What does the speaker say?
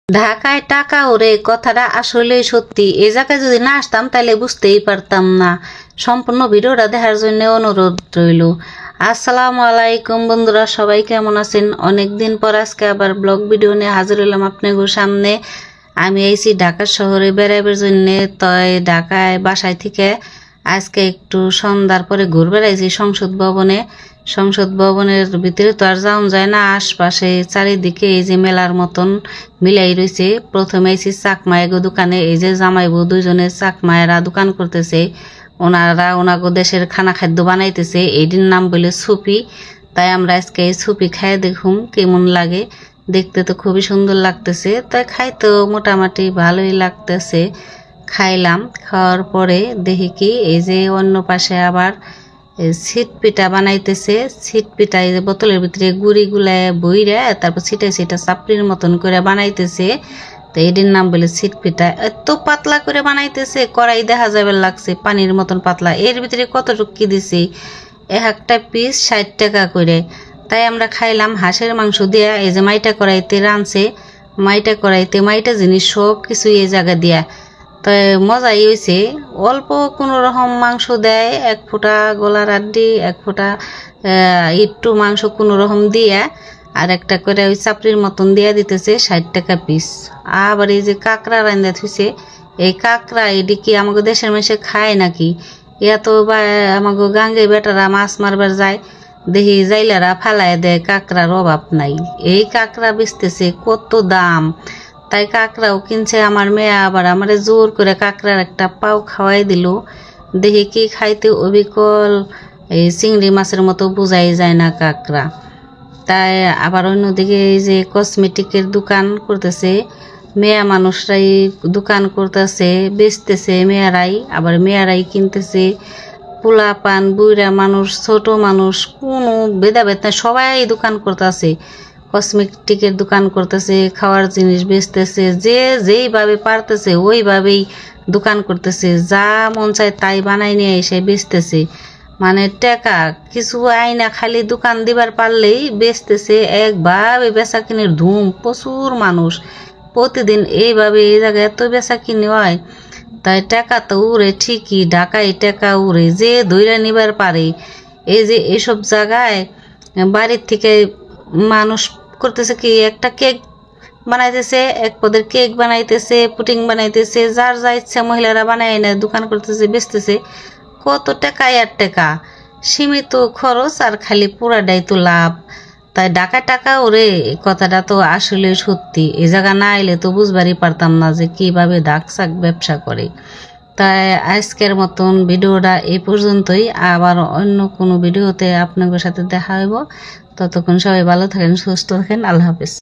ঢাকায় টাকা ওরে কথাটা আসলেই সত্যি। এই জায়গায় যদি না আসতাম তাহলে বুঝতেই পারতাম না। সম্পূর্ণ ভিডিওটা দেখার জন্য অনুরোধ রইল। আসসালামু আলাইকুম বন্ধুরা, সবাই কেমন আছেন? অনেকদিন পর আজকে আবার ব্লগ ভিডিও নিয়ে হাজির হলাম আপনাদের সামনে। আমি আইছি ঢাকা শহরে বেড়াবার জন্যে। তাই ঢাকায় বাসায় থেকে আজকে একটু সন্ধ্যার পরে ঘুরবে আইছি সংসদ ভবনের ভিতরে তো আর যাওয়া যায় না। আশপাশে চারিদিকে এই যে মেলার মতন মিলাই রয়েছে। প্রথমে এসে চাকমায়েগো দোকানে, এই যে জামাইবু দুইজনে চাকমায়েরা দোকান করতেছে। ওনারা ওনাগো দেশের খানা খাদ্য বানাইতেছে। এইটির নাম বলে সুপি। তাই আমরা আজকে এই সুপি খাই দেখুম কেমন লাগে। দেখতে তো খুবই সুন্দর লাগতেছে, তাই খাইতেও মোটামুটি ভালোই লাগতেছে। খাইলাম, খাওয়ার পরে দেখি কি এই যে অন্য পাশে আবার ছিট পিঠা বানাইতেছে। ছিট পিঠা এই যে বোতলের ভিতরে গুড়ি গুলায় বইরা তারপর ছিটা চাপড়ির মতন করে বানাইতেছে। তো এটির নাম বলে ছিট পিঠা। এত পাতলা করে বানাইতেছে, কড়াই দেখা যাবে লাগছে পানির মতন পাতলা। এর ভিতরে কতটুকু কি দিছে, একটা পিস 60 টাকা করে। তাই আমরা খাইলাম হাঁসের মাংস দিয়া। এই যে মাইটা কড়াইতে রাঁধছে, মাইটা জিনিস সব কিছু এই জায়গা দিয়া। তো মজাই হয়েছে। অল্প কোনো রকম মাংস দেয়, এক ফোঁটা গলার আড্ডি, এক ফোঁটা একটু মাংস কোনো রকম দিয়া, আর একটা করে ওই চাপড়ির মতন দিয়া দিতেছে 60 টাকা পিস। আবার এই যে কাঁকড়া রান্না থুইছে। এই কাঁকড়া এটি কি আমাকে দেশের মাসে খায় নাকি? এত বা আমাকে গাঙ্গে বেটারা মাছ মারবার যায়, দেখি জাইলারা ফালায় দেয়, কাঁকড়ার অভাব নাই। এই কাঁকড়া বেচতেছে কত দাম। তাই কাঁকড়াও কিনছে আমার মেয়ে। আবার আমারে জোর করে কাঁকড়ার একটা পাও খাওয়াই দিল। দেখি কি খাইতে অবিকল, এই চিংড়ি মাছের মতো বোঝাই যায় না কাঁকড়া। তাই আবার অন্যদিকে এই যে কসমেটিকের দোকান করতেছে, মেয়া মানুষরাই দোকান করতেছে, বেচতেছে মেয়েরাই, আবার মেয়েরাই কিনতেছে। পোলা পান, বুড়া মানুষ, ছোট মানুষ, কোনো ভেদাভেদ নাই, সবাই দোকান করতেছে। কসমেটিকের দোকান করতেছে, খাওয়ার জিনিস বেচতেছে। যে যেইভাবে পারতেছে ওইভাবেই দোকান করতেছে। যা মন চায় তাই বানাই নিয়ে এসে বেচতেছে। মানে টাকা কিছু আইনা খালি দোকান দিবার পারলেই বেচতেছে। একভাবে বেচা কিনের ধুম, প্রচুর মানুষ প্রতিদিন এইভাবে এই জায়গায় এত বেচা কিনে হয়। তাই টাকা তো উড়ে ঠিকই, ঢাকায় টাকা উড়ে, যে ধইরা নিবার পারে। এই যে এইসব জায়গায় বাড়ির থেকে মানুষ করতেছে কি, একটা কেক বানাইতেছে, এক পদের কেক বানাইতেছে, পুটিং বানাইতেছে, যার যা ইচ্ছা মহিলারা বানায় না দোকান করতেছে, বেচতেছে। কত টাকা আর টাকা, সীমিত খরচ আর খালি পুরাটাই তো লাভ। তাই ঢাকা টাকা ওরে, কথাটা তো আসলে সত্যি। এই জায়গা না এলে তো বুঝবারই পারতাম না যে কিভাবে ডাকসাক ব্যবসা করে। তাই আজকের মতন ভিডিওটা এই পর্যন্তই। আবার অন্য কোনো ভিডিওতে আপনাদের সাথে দেখা হইব। ততক্ষণ সবাই ভালো থাকেন, সুস্থ থাকেন। আল্লাহ হাফেজ।